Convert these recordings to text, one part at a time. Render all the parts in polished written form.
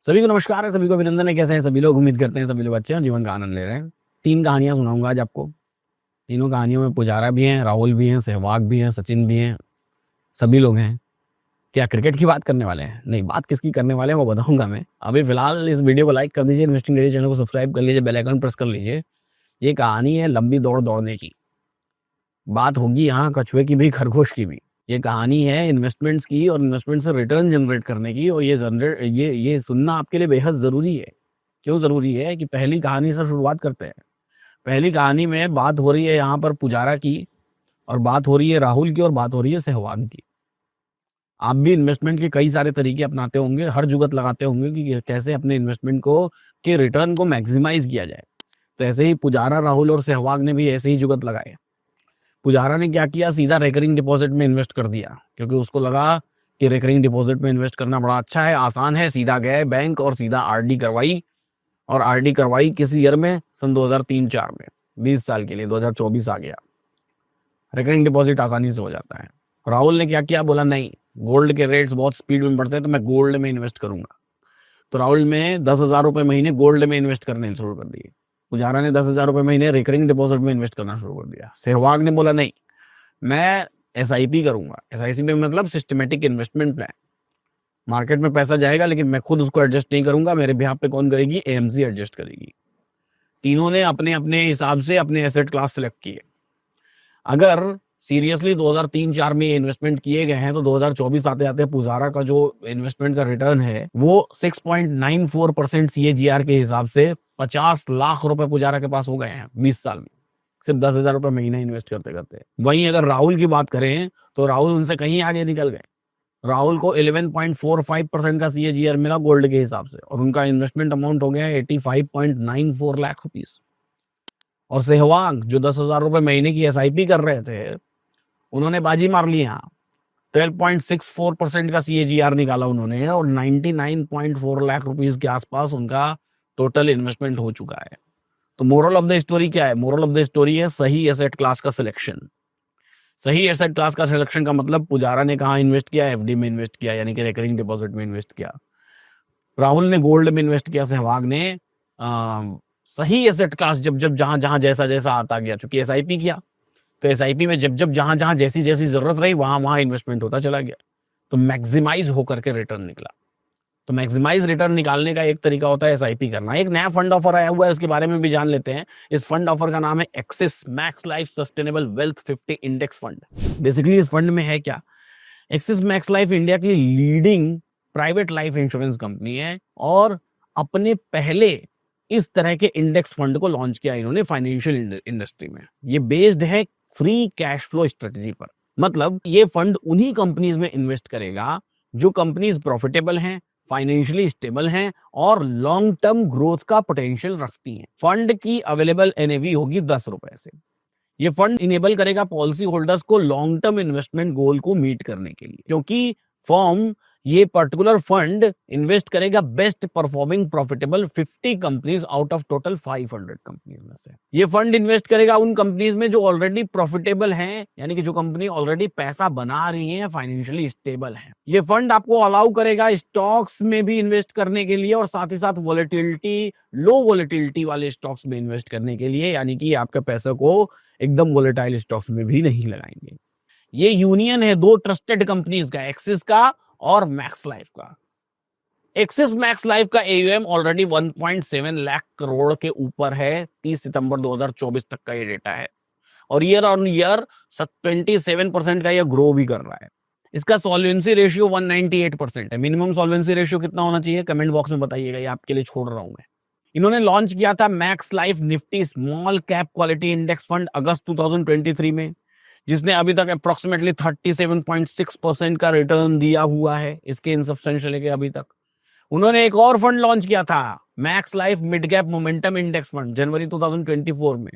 सभी को नमस्कार है, सभी को अभिनंदन है। कैसे हैं सभी लोग? उम्मीद करते हैं सभी लोग अच्छे हैं, जीवन का आनंद ले रहे हैं। 3 कहानियां सुनाऊंगा आज आपको। तीनों कहानियों में पुजारा भी हैं, राहुल भी हैं, सहवाग भी हैं, सचिन भी हैं, सभी लोग हैं। क्या क्रिकेट की बात करने वाले हैं? नहीं, बात किसकी करने वाले हैं वो बताऊंगा मैं। अभी फिलहाल इस वीडियो को लाइक कर दीजिए, इन्वेस्टिंग डेली चैनल को सब्सक्राइब कर लीजिए, बेल आइकन प्रेस कर लीजिए। ये कहानी है लंबी दौड़ दौड़ने की। बात होगी यहाँ कछुए की भी, खरगोश की भी। ये कहानी है इन्वेस्टमेंट्स की और इन्वेस्टमेंट से रिटर्न जनरेट करने की। और ये सुनना आपके लिए बेहद ज़रूरी है। क्यों ज़रूरी है? कि पहली कहानी से शुरुआत करते हैं। पहली कहानी में बात हो रही है यहाँ पर पुजारा की, और बात हो रही है राहुल की, और बात हो रही है सहवाग की। आप भी इन्वेस्टमेंट के कई सारे तरीके अपनाते होंगे, हर जुगत लगाते होंगे कि कैसे अपने इन्वेस्टमेंट को के रिटर्न को मैक्सिमाइज किया जाए। तो ऐसे ही पुजारा, राहुल और सहवाग ने भी ऐसे ही जुगत लगाए। पुजारा ने क्या किया? सीधा रेकरिंग डिपॉजिट में इन्वेस्ट कर दिया, क्योंकि उसको लगा कि रेकरिंग डिपॉजिट में इन्वेस्ट करना बड़ा अच्छा है, आसान है। सीधा गए बैंक और सीधा आरडी करवाई, और आरडी करवाई किस ईयर में? सन 2003-4 में, 20 साल के लिए। 2024 आ गया, रेकरिंग डिपॉजिट आसानी से हो जाता है। राहुल ने क्या किया? बोला नहीं, गोल्ड के रेट्स बहुत स्पीड में बढ़ते हैं तो मैं गोल्ड में इन्वेस्ट करूंगा। तो राहुल में 10,000 रुपये महीने गोल्ड में इन्वेस्ट करने शुरू कर दिए। पुजारा ने 10,000 रुपये महीने रिकरिंग डिपॉजिट में इन्वेस्ट करना शुरू कर दिया। सहवाग ने बोला नहीं, मैं एसआईपी करूंगा। एसआईपी में मतलब सिस्टमेटिक इन्वेस्टमेंट प्लान। मार्केट में पैसा जाएगा लेकिन मैं खुद उसको एडजस्ट नहीं करूंगा, मेरे बिहाफ पे कौन करेगी? एएमसी एडजस्ट करेगी। तीनों ने अपने अपने हिसाब से अपने एसेट क्लास सेलेक्ट किए। अगर सीरियसली 2003-4 में इन्वेस्टमेंट किए गए हैं तो 2024 आते आते पुजारा का जो इन्वेस्टमेंट का रिटर्न है वो 6.94% सीएजीआर के हिसाब से 50 लाख रुपए पुजारा के पास हो गए हैं 20 साल में, सिर्फ 10,000 रुपए महीना इन्वेस्ट करते करते। वहीं अगर राहुल की बात करें तो राहुल उनसे कहीं आगे निकल गए। राहुल को 11.45% का सीएजीआर मिला गोल्ड के हिसाब से, और उनका इन्वेस्टमेंट अमाउंट हो गया 85.94 लाख रुपीस। और सहवाग जो 10,000 रुपए महीने की एसआईपी कर रहे थे, उन्होंने बाजी मार ली। यहाँ 12.64% का सीएजीआर निकाला उन्होंने, और 99.4 लाख रुपीस के आसपास उनका टोटल इन्वेस्टमेंट हो चुका है। तो मोरल ऑफ द स्टोरी क्या है? मोरल ऑफ द स्टोरी है सही एसेट क्लास का सिलेक्शन। सही एसेट क्लास का सिलेक्शन का मतलब पुजारा ने कहाँ इन्वेस्ट किया? एफडी में इन्वेस्ट किया, यानी कि रिकरिंग डिपॉजिट में इन्वेस्ट किया। राहुल ने गोल्ड में इन्वेस्ट किया। सहवाग ने सही एसेट क्लास जब जब जहां जहां जैसा जैसा आता गया, चूंकि एसआईपी किया तो एसआईपी में जब जब जहां जहां जैसी जैसी जरूरत रही वहां वहां इन्वेस्टमेंट होता चला गया, तो मैक्सिमाइज होकर के रिटर्न निकला। तो मैक्सिमाइज रिटर्न निकालने का एक तरीका होता है एसआईपी करना। एक नया फंड ऑफर आया हुआ है, उसके बारे में भी जान लेते हैं। इस फंड ऑफर का नाम है axis max life sustainable wealth 50 index fund. Basically इस फंड में है क्या? एक्सिस मैक्स लाइफ इंडिया की leading private life insurance company है, और अपने पहले इस तरह के इंडेक्स फंड को लॉन्च किया इन्होंने फाइनेंशियल इंडस्ट्री में। ये बेस्ड है फ्री कैश फ्लो स्ट्रेटजी पर। मतलब ये फंड उन्हीं कंपनीज में इन्वेस्ट करेगा जो कंपनीज प्रॉफिटेबल हैं, फाइनेंशियली स्टेबल हैं और लॉन्ग टर्म ग्रोथ का पोटेंशियल रखती हैं। फंड की अवेलेबल एनएवी होगी 10 रुपए से। ये फंड इनेबल करेगा पॉलिसी होल्डर्स को लॉन्ग टर्म इन्वेस्टमेंट गोल को मीट करने के लिए, क्योंकि फॉर्म ये पर्टिकुलर फंड इन्वेस्ट करेगा best performing profitable 50 companies out of total 500 companies में से। ये फंड इन्वेस्ट करेगा उन कंपनीज में जो ऑलरेडी प्रॉफिटेबल हैं, यानी कि जो कंपनी ऑलरेडी पैसा बना रही है, फाइनेंशियली स्टेबल है। ये फंड आपको अलाउ करेगा स्टॉक्स में भी इन्वेस्ट करने के लिए, और साथ ही साथ वॉलेटिलिटी, लो वॉलेटिलिटी वाले स्टॉक्स में इन्वेस्ट करने के लिए, यानी कि आपके पैसे को एकदम वॉलेटाइल स्टॉक्स में भी नहीं लगाएंगे। ये यूनियन है दो ट्रस्टेड कंपनीज का, एक्सिस का और मैक्स लाइफ का। एक्सिस मैक्स लाइफ का एयूएम ऑलरेडी 1.7 लाख करोड़ के ऊपर है। 30 सितंबर 2024 तक का ये डेटा है, और ईयर ऑन ईयर 27% का ये ग्रो भी कर रहा है। इसका सॉल्वेंसी रेशियो 198% है। मिनिमम सॉल्वेंसी रेशियो कितना होना चाहिए? कमेंट बॉक्स में बताइएगा, ये आपके लिए छोड़ रहा हूं मैं। इन्होंने लॉन्च किया था Max Life Nifty small cap quality index fund अगस्त 2023 में, जिसने अभी तक अप्रोक्सीमेटली 37.6% का रिटर्न दिया हुआ है इसके इंसेप्शन से लेके अभी तक। उन्होंने एक और फंड लॉन्च किया था Max Life mid cap momentum index fund जनवरी 2024 में,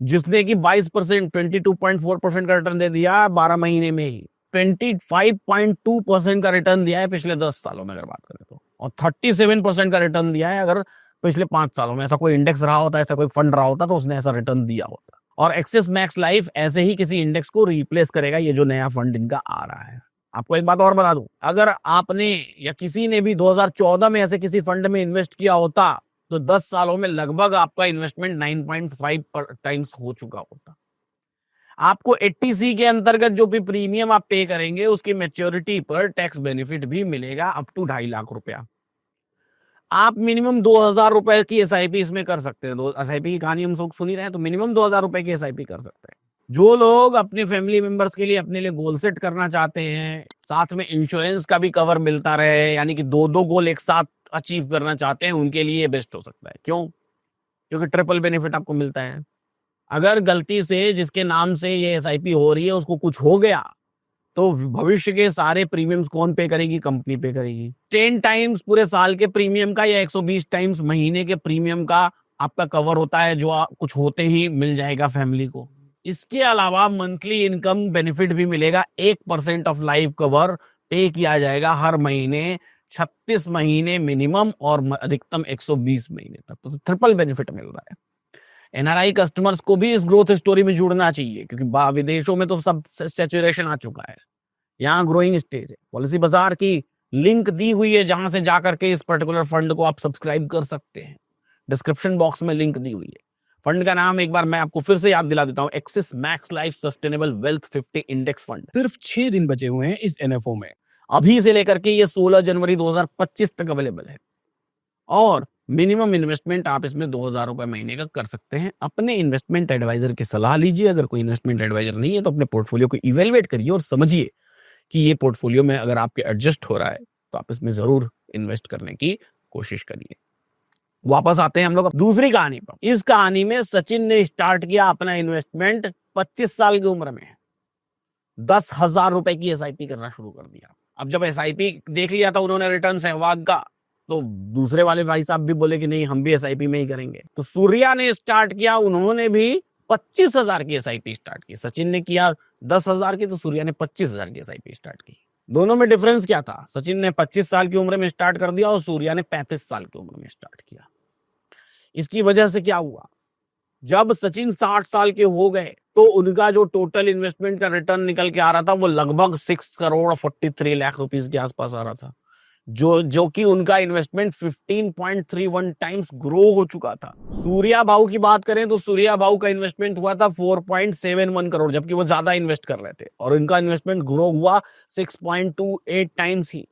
जिसने कि 22%, 22.4% का रिटर्न दे दिया 12 महीने में ही। 25.2% का रिटर्न दिया है पिछले 10 सालों में अगर बात करें तो, और 37% का रिटर्न दिया है अगर पिछले 5 सालों में। ऐसा कोई इंडेक्स रहा होता, ऐसा कोई फंड रहा होता तो उसने ऐसा रिटर्न दिया होता। और एक्सिस मैक्स लाइफ ऐसे ही किसी इंडेक्स को रिप्लेस करेगा, ये जो नया फंड इनका आ रहा है। आपको एक बात और बता दूं, अगर आपने या किसी ने भी 2014 में ऐसे किसी फंड में इन्वेस्ट किया होता तो 10 सालों में लगभग आपका इन्वेस्टमेंट 9.5 टाइम्स हो चुका होता। आपको 80C के अंतर्गत जो भी प्रीमियम आप पे करेंगे उसकी मैच्योरिटी पर टैक्स बेनिफिट भी मिलेगा अप टू 2.5 लाख रुपया। आप मिनिमम 2,000 रुपए की एसआईपी इसमें कर सकते हैं। एसआईपी की कहानी हम सब सुन ही रहे हैं, तो मिनिमम 2,000 रुपए की एसआईपी कर सकते हैं। जो लोग अपने फैमिली मेंबर्स के लिए अपने लिए गोल सेट करना चाहते हैं, साथ में इंश्योरेंस का भी कवर मिलता रहे, यानी कि दो गोल एक साथ अचीव करना चाहते हैं, उनके लिए बेस्ट हो सकता है। क्यों? क्योंकि ट्रिपल बेनिफिट आपको मिलता है। अगर गलती से जिसके नाम से ये एसआईपी हो रही है उसको कुछ हो गया तो भविष्य के सारे प्रीमियम्स कौन पे करेगी? कंपनी पे करेगी। 10 टाइम्स पूरे साल के प्रीमियम का या 120 टाइम्स महीने के प्रीमियम का आपका कवर होता है, जो कुछ होते ही मिल जाएगा फैमिली को। इसके अलावा मंथली इनकम बेनिफिट भी मिलेगा। 1% ऑफ लाइफ कवर पे किया जाएगा हर महीने, 36 महीने मिनिमम और अधिकतम 120 महीने तक। तो ट्रिपल बेनिफिट मिल रहा है। एनआरआई कस्टमर्स को भी इस ग्रोथ स्टोरी में जुड़ना चाहिए, क्योंकि विदेशों में तो सब सैचुरेशन आ चुका है, यहाँ ग्रोइंग स्टेज है। पॉलिसी बाजार की लिंक दी हुई है, जहां से जाकर के इस पर्टिकुलर फंड को आप सब्सक्राइब कर सकते हैं। डिस्क्रिप्शन बॉक्स में लिंक दी हुई है। फंड का नाम एक बार मैं आपको फिर से याद दिला देता हूं, axis max life sustainable wealth 50 index fund. सिर्फ 6 दिन बचे हुए हैं इस एनएफओ में। अभी से लेकर के ये 16 जनवरी 2025 तक अवेलेबल है, और मिनिमम इन्वेस्टमेंट आप इसमें 2,000 रुपए महीने का कर सकते हैं। अपने इन्वेस्टमेंट एडवाइजर की सलाह लीजिए। अगर कोई इन्वेस्टमेंट एडवाइजर नहीं है तो अपने पोर्टफोलियो को इवेलुएट करिए और समझिए कि ये पोर्टफोलियो में अगर आपके एडजस्ट हो रहा है तो आप इसमें जरूर इन्वेस्ट करने की कोशिश करिए। वापस आते हैं हम लोग दूसरी कहानी पर। इस कहानी में सचिन ने स्टार्ट किया अपना इन्वेस्टमेंट 25 साल की उम्र में। 10,000 रुपए की एसआईपी करना शुरू कर दिया। अब जब एसआईपी देख लिया था उन्होंने रिटर्न सहवाग का, तो दूसरे वाले भाई साहब भी बोले कि नहीं, हम भी एसआईपी में ही करेंगे। तो सूर्या ने स्टार्ट किया, उन्होंने भी 25,000 की एसआईपी स्टार्ट की। सचिन ने किया 10,000 की, तो सूर्या ने 25,000 की एसआईपी स्टार्ट की। दोनों में डिफरेंस क्या था? सचिन ने 25 साल की उम्र में स्टार्ट कर दिया और सूर्या ने 35 साल की उम्र में स्टार्ट किया। इसकी वजह से क्या हुआ? जब सचिन 60 साल के हो गए तो उनका जो टोटल इन्वेस्टमेंट का रिटर्न निकल के आ रहा था वो लगभग 6 करोड़ 43 लाख रुपीस के आसपास आ रहा था, जो कि उनका इन्वेस्टमेंट 15.31 टाइम्स ग्रो हो चुका था। सूर्या भाऊ की बात करें तो सूर्या भाऊ का इन्वेस्टमेंट हुआ था 4.71 करोड़, जबकि वो ज्यादा इन्वेस्ट कर रहे थे, और इनका इन्वेस्टमेंट ग्रो हुआ 6.28 टाइम्स ही।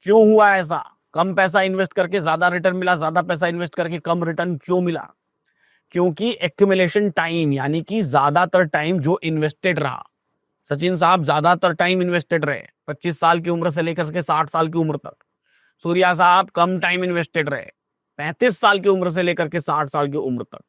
क्यों हुआ ऐसा? कम पैसा इन्वेस्ट करके ज्यादा रिटर्न मिला, ज्यादा पैसा इन्वेस्ट करके कम रिटर्न क्यों मिला? क्योंकि एक्यूमुलेशन टाइम, यानी कि ज्यादातर टाइम जो इन्वेस्टेड रहा। सचिन साहब ज्यादातर टाइम इन्वेस्टेड रहे, 25 साल की उम्र से लेकर के 60 साल की उम्र तक। सूर्या साहब कम टाइम इन्वेस्टेड रहे, 35 साल की उम्र से लेकर के 60 साल की उम्र तक।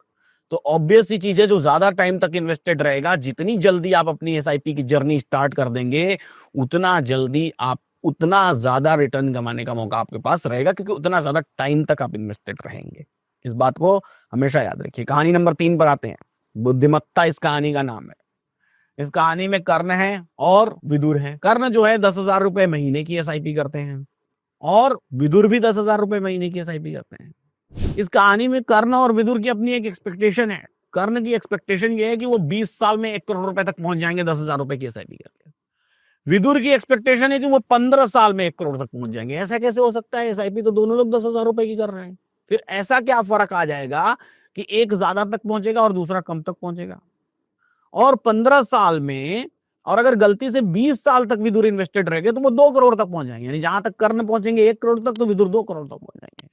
तो ऑब्वियस सी चीज है, जो ज्यादा टाइम तक इन्वेस्टेड रहेगा, जितनी जल्दी आप अपनी एसआईपी की जर्नी स्टार्ट कर देंगे, उतना जल्दी आप उतना ज्यादा रिटर्न कमाने का मौका आपके पास रहेगा, क्योंकि उतना ज्यादा टाइम तक आप इन्वेस्टेड रहेंगे। इस बात को हमेशा याद रखिए। कहानी नंबर 3 पर आते हैं। बुद्धिमत्ता इस कहानी का नाम है। इस कहानी में कर्ण है और विदुर है। कर्ण जो है 10,000 रुपए महीने की एसआईपी करते हैं, और विदुर भी 10,000 रुपए महीने की एसआईपी करते हैं। इस कहानी में कर्ण और विदुर की अपनी एक एक्सपेक्टेशन है। कर्ण की एक्सपेक्टेशन ये है कि वो 20 साल में 1 करोड़ रुपए तक पहुंच जाएंगे 10,000 रुपए की एसआईपी करके। विदुर की एक्सपेक्टेशन है कि वो 15 साल में 1 करोड़ तक पहुंच जाएंगे। ऐसा कैसे हो सकता है? एसआईपी तो दोनों लोग 10,000 रुपए की कर रहे हैं। फिर ऐसा क्या फर्क आ जाएगा कि एक ज्यादा तक पहुंचेगा और दूसरा कम तक पहुंचेगा? और 15 साल में, और अगर गलती से 20 साल तक विदुर इन्वेस्टेड रह गए तो वो 2 करोड़ तक पहुंच जाएंगे। यानी जहां तक कर्ण पहुंचेंगे 1 करोड़ तक, तो विदुर 2 करोड़ तक पहुंच जाएंगे।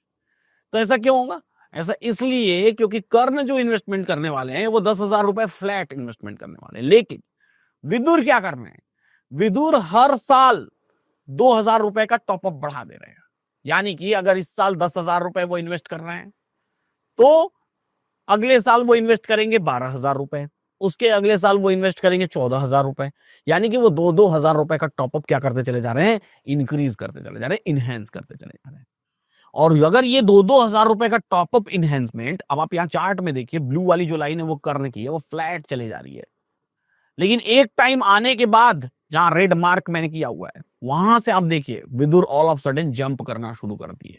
तो ऐसा क्यों होगा? ऐसा इसलिए क्योंकि कर्ण जो इन्वेस्टमेंट करने वाले हैं वो 10,000 रुपए फ्लैट इन्वेस्टमेंट करने वाले हैं। लेकिन विदुर क्या कर रहे हैं? विदुर हर साल 2,000 रुपए का टॉपअप बढ़ा दे रहे हैं। यानी कि अगर इस साल 10,000 रुपए वो इन्वेस्ट कर रहे हैं, तो अगले साल वो इन्वेस्ट करेंगे 12,000 रुपए, उसके अगले साल वो इन्वेस्ट करेंगे 14,000 रुपए। यानी कि वो 2,000 रुपए का टॉपअप क्या करते चले जा रहे हैं? इंक्रीज करते चले जा रहे हैं, इनहेंस करते चले जा रहे हैं। और अगर ये 2,000 रुपए का टॉपअप इनहेंसमेंट, अब आप यहाँ चार्ट में देखिए, ब्लू वाली जो लाइन है वो कर्ण की है, वो फ्लैट चले जा रही है। लेकिन एक टाइम आने के बाद, जहां रेड मार्क मैंने किया हुआ है, वहां से आप देखिए विदुर ऑल ऑफ सडन जंप करना शुरू कर दिए।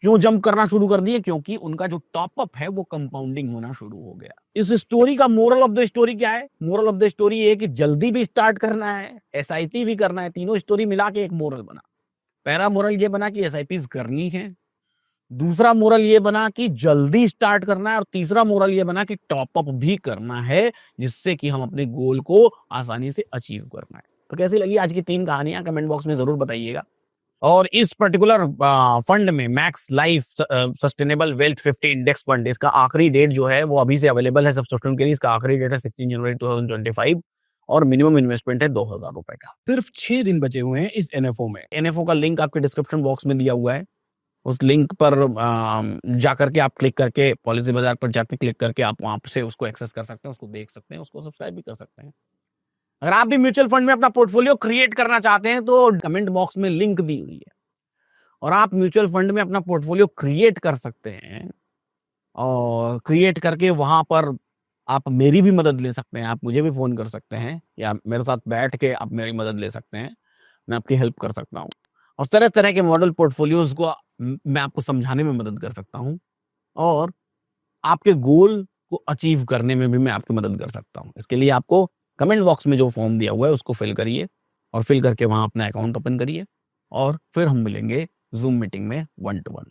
क्यों जंप करना शुरू कर दिए? क्योंकि उनका जो टॉप अप है वो कंपाउंडिंग होना शुरू हो गया। इस स्टोरी का मोरल ऑफ द स्टोरी क्या है? मोरल ऑफ द स्टोरी ये कि जल्दी भी स्टार्ट करना है, एसआईपी भी करना है, तीनों स्टोरी मिला के एक मोरल बना। पहला मोरल ये बना कि एसआईपी करनी है, दूसरा मोरल ये बना कि जल्दी स्टार्ट करना है, और तीसरा मोरल ये बना कि टॉप अप भी करना है, जिससे कि हम अपने गोल को आसानी से अचीव करना है। तो कैसी लगी आज की 3 कहानियां? कमेंट बॉक्स में जरूर बताइएगा। और इस पर्टिकुलर फंड में max life sustainable wealth 50 index fund, इसका आखिरी डेट जो है वो अभी से अवेलेबल है सब्सक्रिप्शन के लिए। इसका आखिरी डेट है 16 जनवरी 2025 और मिनिमम इन्वेस्टमेंट है 2000 रुपए का। सिर्फ 6 दिन बचे हुए हैं इस एनएफओ में। एनएफओ का लिंक आपके डिस्क्रिप्शन बॉक्स में दिया हुआ है, उस लिंक पर जाकर के आप क्लिक करके पॉलिसी बाजार पर जाकर क्लिक करके आप वहां से उसको एक्सेस कर सकते हैं, उसको देख सकते हैं, उसको सब्सक्राइब भी कर सकते हैं। अगर आप भी म्यूचुअल फंड में अपना पोर्टफोलियो क्रिएट करना चाहते हैं तो कमेंट बॉक्स में लिंक दी हुई है, और आप म्यूचुअल फंड में अपना पोर्टफोलियो क्रिएट कर सकते हैं, और क्रिएट करके वहां पर आप मेरी भी मदद ले सकते हैं। आप मुझे भी फोन कर सकते हैं, या मेरे साथ बैठ के आप मेरी मदद ले सकते हैं, मैं आपकी हेल्प कर सकता हूँ, और तरह तरह के मॉडल पोर्टफोलियोज को मैं आपको समझाने में मदद कर सकता हूँ, और आपके गोल को अचीव करने में भी मैं आपकी मदद कर सकता हूँ। इसके लिए आपको कमेंट बॉक्स में जो फॉर्म दिया हुआ है उसको फिल करिए, और फिल करके वहां अपना अकाउंट ओपन करिए, और फिर हम मिलेंगे जूम मीटिंग में 1 to 1।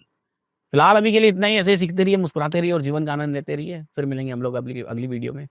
फिलहाल अभी के लिए इतना ही। ऐसे ही सीखते रहिए, मुस्कुराते रहिए और जीवन का आनंद लेते रहिए। फिर मिलेंगे हम लोग अगली वीडियो में।